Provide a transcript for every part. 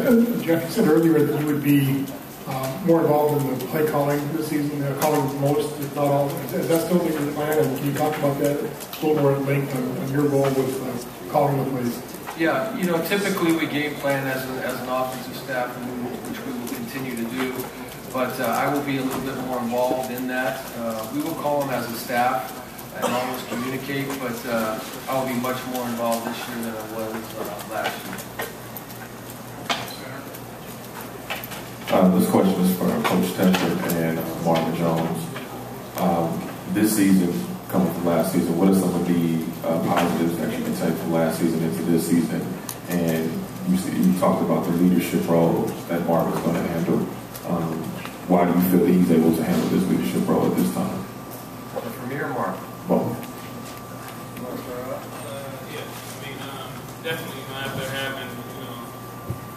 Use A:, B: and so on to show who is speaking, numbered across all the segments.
A: Jeff, you said earlier that you would be more involved in the play calling this season, calling most, if not all. Is that still your plan? And can you talk about that a little more at length on your role with calling the plays?
B: Yeah, typically we game plan as an offensive staff, which we will continue to do. But I will be a little bit more involved in that. We will call them as a staff and always communicate, but I will be much more involved this year than I was last year.
C: This question is for Coach Tedford and Marvin Jones. This season, coming from last season, what are some of the positives that you can take from last season into this season? And you talked about the leadership role that Marvin's going to handle. Why do you feel that he's able to handle this leadership role at this time?
B: From here, Marvin.
C: Both.
D: Definitely, after having,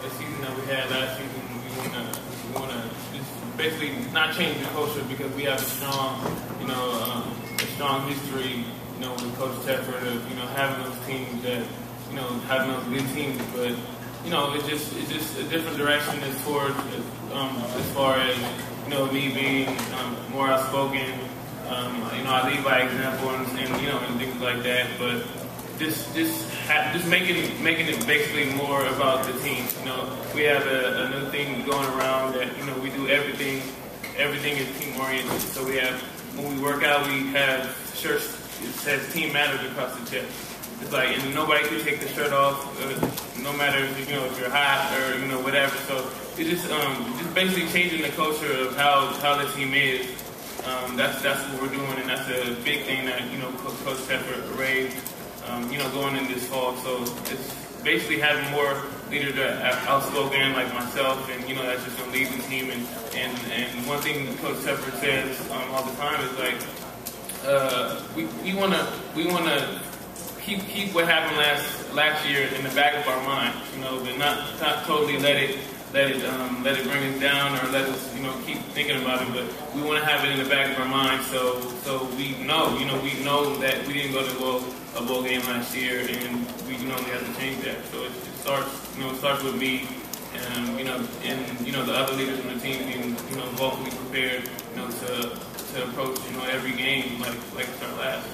D: the season that we had last season, we want to just basically not change the culture because we have a strong history, with Coach Tedford of, having those teams that, having those good teams, but, it's just a different direction as far as, me being more outspoken. I lead by example and things like that, but just making it basically more about the team. We have a new thing going around that, we do everything is team oriented. So we have, when we work out, we have shirts that says Team Matters across the chest. It's like, and nobody can take the shirt off, no matter if you're hot or whatever. So it's just basically changing the culture of how the team is. That's what we're doing, and that's a big thing that Coach Tedford raised. Going in this fall. So it's basically having more leaders that are outspoken like myself, and that's just gonna lead the team. And one thing Coach Tedford says all the time is like we wanna keep what happened last year in the back of our mind, but not totally let it bring us down or let us keep thinking about it. But we want to have it in the back of our mind, so we know that we didn't go to a bowl game last year, and we have to change that. So it starts with me, and the other leaders on the team being vocally prepared, to approach every game like it's our last.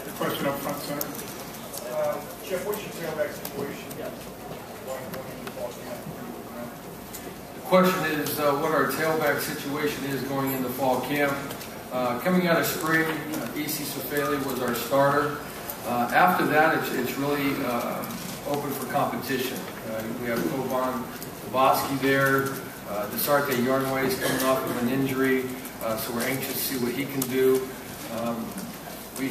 A: The question up front, sir.
E: Jeff, what's your tailback situation?
B: The question is what our tailback situation is going into fall camp. Coming out of spring, E.C. Sofeli was our starter. After that, it's really open for competition. We have Kovan Tabosky there. Desarte Yarnway is coming off of an injury, so we're anxious to see what he can do. We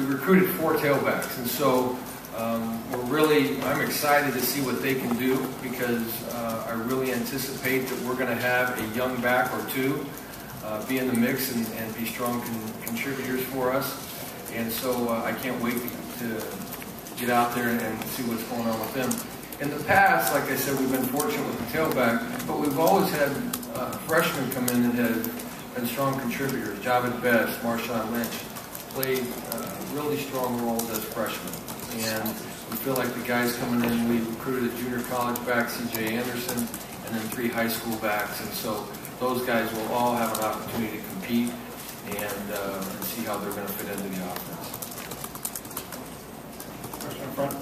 B: recruited 4 tailbacks, and so I'm excited to see what they can do because I really anticipate that we're going to have a young back or 2 be in the mix and be strong contributors for us. And so I can't wait to get out there and see what's going on with them. In the past, like I said, we've been fortunate with the tailback, but we've always had freshmen come in that have been strong contributors. Javid Best, Marshawn Lynch played really strong roles as freshmen. And we feel like the guys coming in, we recruited a junior college back, C.J. Anderson, and then 3 high school backs. And so those guys will all have an opportunity to compete and see how they're going to fit into the offense.
A: Question up front.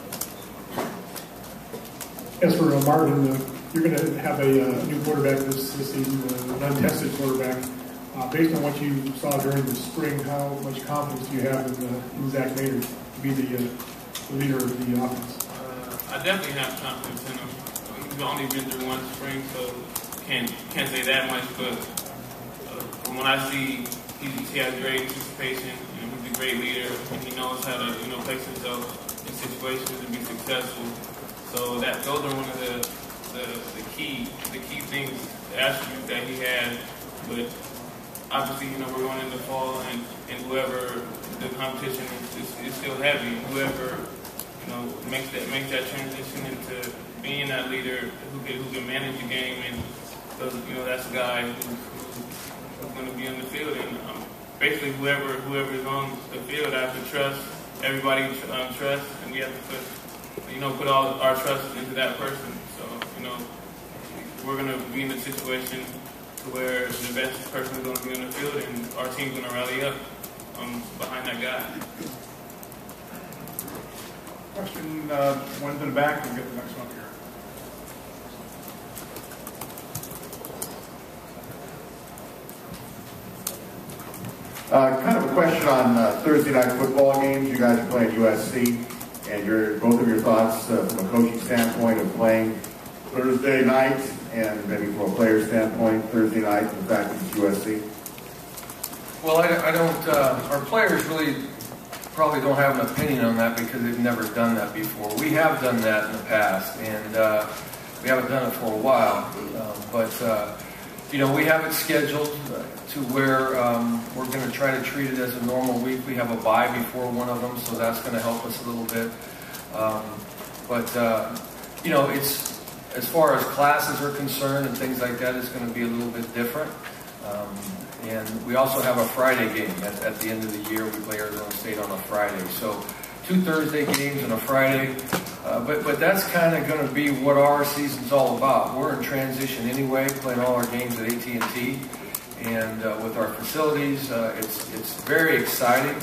A: As for Marvin, you're going to have a new quarterback this season, an untested quarterback. Based on what you saw during the spring, how much confidence do you have in Zach Maynard to be the leader of the offense?
D: I definitely have confidence in him. He's only been through one spring, so can't say that much. But from what I see, he has great anticipation. He's a great leader, and he knows how to place himself in situations to be successful. So those are one of the key things, the attributes that he has. But obviously, we're going into fall, and whoever the competition is still heavy. Whoever makes that transition into being that leader who can manage the game, and that's the guy who's going to be on the field. And basically, whoever is on the field, I have to trust. Everybody trust, and we have to put put all our trust into that person. So, we're going to be in a situation to where the best person is going to be on the field and our team's going to rally up behind that guy.
A: Question, one's in the back, we'll get the next one here.
F: Kind of a question on Thursday night football games. You guys are playing USC, and both of your thoughts from a coaching standpoint of playing Thursday night, and maybe from a player standpoint, Thursday night, the fact that it's USC.
B: Well, I don't. Our players really probably don't have an opinion on that because they've never done that before. We have done that in the past, and we haven't done it for a while. We have it scheduled to where we're going to try to treat it as a normal week. We have a bye before one of them, so that's going to help us a little bit. It's as far as classes are concerned and things like that, it's going to be a little bit different. And we also have a Friday game at the end of the year. We play Arizona State on a Friday. So 2 Thursday games and a Friday. But that's kind of going to be what our season's all about. We're in transition anyway, playing all our games at AT&T. And with our facilities, it's very exciting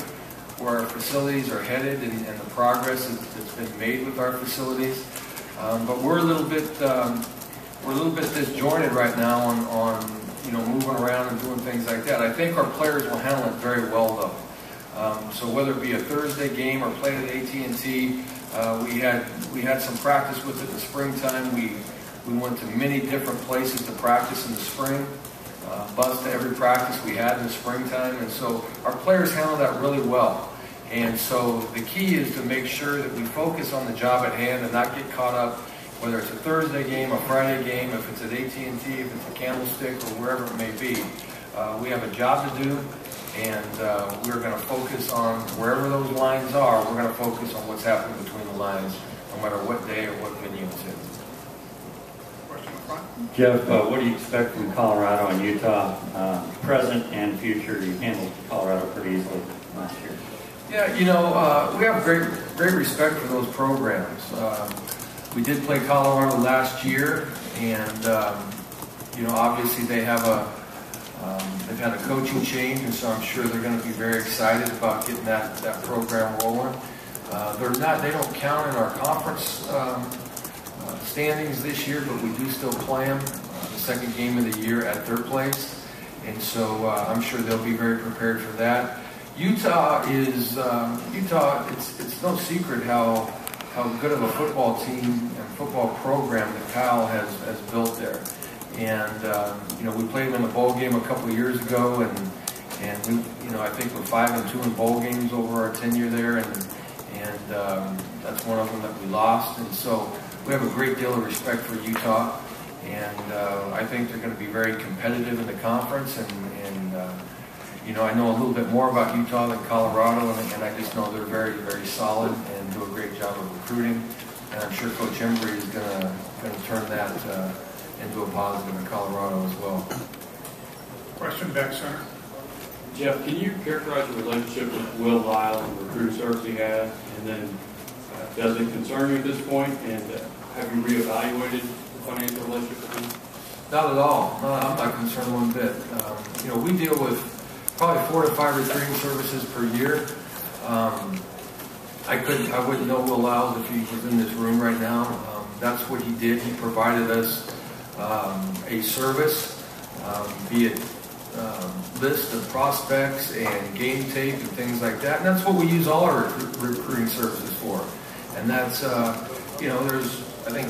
B: where our facilities are headed and the progress that's been made with our facilities. But we're a little bit disjointed right now on moving around and doing things like that. I think our players will handle it very well, though. So whether it be a Thursday game or played at AT&T, we had some practice with it in the springtime. We went to many different places to practice in the spring, bus to every practice we had in the springtime, and so our players handle that really well. And so the key is to make sure that we focus on the job at hand and not get caught up, whether it's a Thursday game, a Friday game, if it's at AT&T, if it's a Candlestick, or wherever it may be. We have a job to do, and we're going to focus on wherever those lines are. We're going to focus on what's happening between the lines, no matter what day or what venue it's in.
A: Question up front.
G: Jeff, what do you expect from Colorado and Utah, present and future? You handled Colorado pretty easily last year.
B: Yeah, we have great respect for those programs. We did play Colorado last year, and obviously they've had a coaching change, and so I'm sure they're going to be very excited about getting that program rolling. They don't count in our conference standings this year, but we do still play them the second game of the year at their place, and so I'm sure they'll be very prepared for that. Utah. It's no secret how good of a football team and football program that Kyle has built there. And we played them in a bowl game a couple of years ago, and we, I think we're 5-2 in bowl games over our tenure there, and that's one of them that we lost. And so we have a great deal of respect for Utah, and I think they're going to be very competitive in the conference. And I know a little bit more about Utah than Colorado, and I just know they're very, very solid and do a great job of recruiting. And I'm sure Coach Embry is going to turn that into a positive in Colorado as well.
A: Question back center.
H: Jeff, can you characterize the relationship with Will Lyle and the recruiting service he has? And then, does it concern you at this point? And have you reevaluated the financial relationship with him?
B: Not at all. No, I'm not concerned one bit. We deal with probably 4 to 5 recruiting services per year. I wouldn't know Will Lyles if he was in this room right now. That's what he did. He provided us a service, be it list of prospects and game tape and things like that. And that's what we use all our recruiting services for. And that's, there's, I think,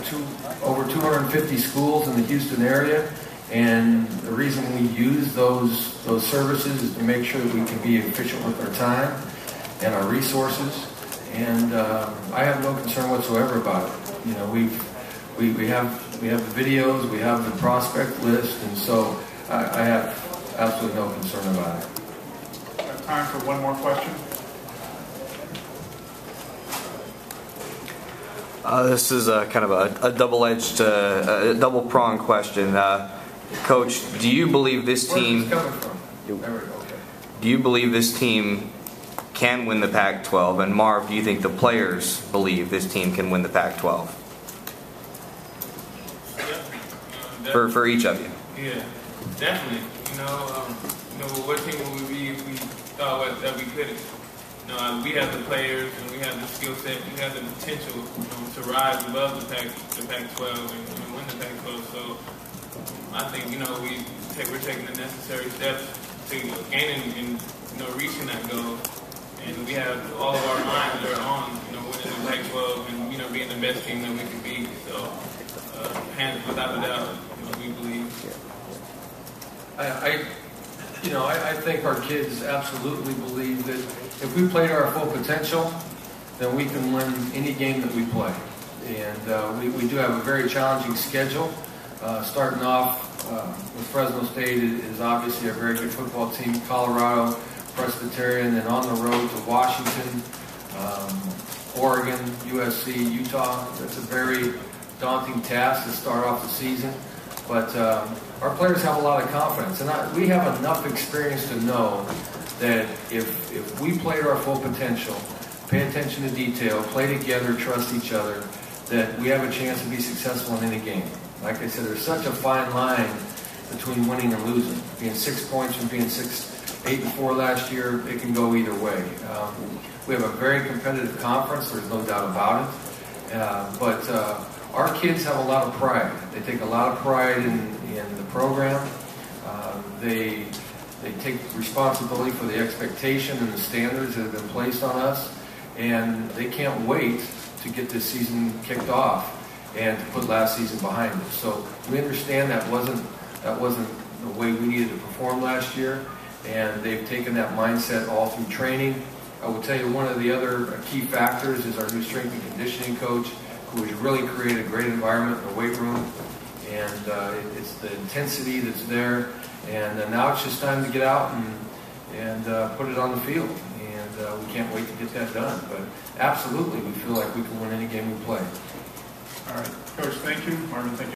B: over 250 schools in the Houston area. And the reason we use those services is to make sure that we can be efficient with our time and our resources. And I have no concern whatsoever about it. We have the videos, we have the prospect list, and so I have absolutely no concern about it.
A: We have time for one more question.
I: This is kind of a double-edged, double-pronged question. Coach, do you believe this team?
B: Where's this coming from?
I: Do you believe this team can win the Pac-12? And Marv, do you think the players believe this team can win the Pac-12? For each of you.
D: Yeah, definitely. What team would we be if we thought that we couldn't? We have the players and we have the skill set. We have the potential, to rise above the Pac-12 and win the Pac-12. So I think we're taking the necessary steps to gaining and reaching that goal. And we have all of our minds are on winning the Pac-12 and being the best team that we can be. So hands without a doubt, we believe.
B: I think our kids absolutely believe that if we played our full potential, then we can win any game that we play. And we do have a very challenging schedule. Starting off with Fresno State is obviously a very good football team. Colorado, Presbyterian, and on the road to Washington, Oregon, USC, Utah. It's a very daunting task to start off the season. But our players have a lot of confidence. And we have enough experience to know that if we played our full potential, pay attention to detail, play together, trust each other, that we have a chance to be successful in any game. Like I said, there's such a fine line between winning and losing. Being 6 points from being 8-4 last year, it can go either way. We have a very competitive conference, there's no doubt about it. But our kids have a lot of pride. They take a lot of pride in the program. They take responsibility for the expectation and the standards that have been placed on us. And they can't wait to get this season kicked off and to put last season behind us. So we understand that wasn't the way we needed to perform last year, and they've taken that mindset all through training. I will tell you one of the other key factors is our new strength and conditioning coach, who has really created a great environment in the weight room, and it's the intensity that's there, and now it's just time to get out and put it on the field. We can't wait to get that done. But absolutely, we feel like we can win any game we play.
A: All right. Coach, thank you. Marvin, thank you.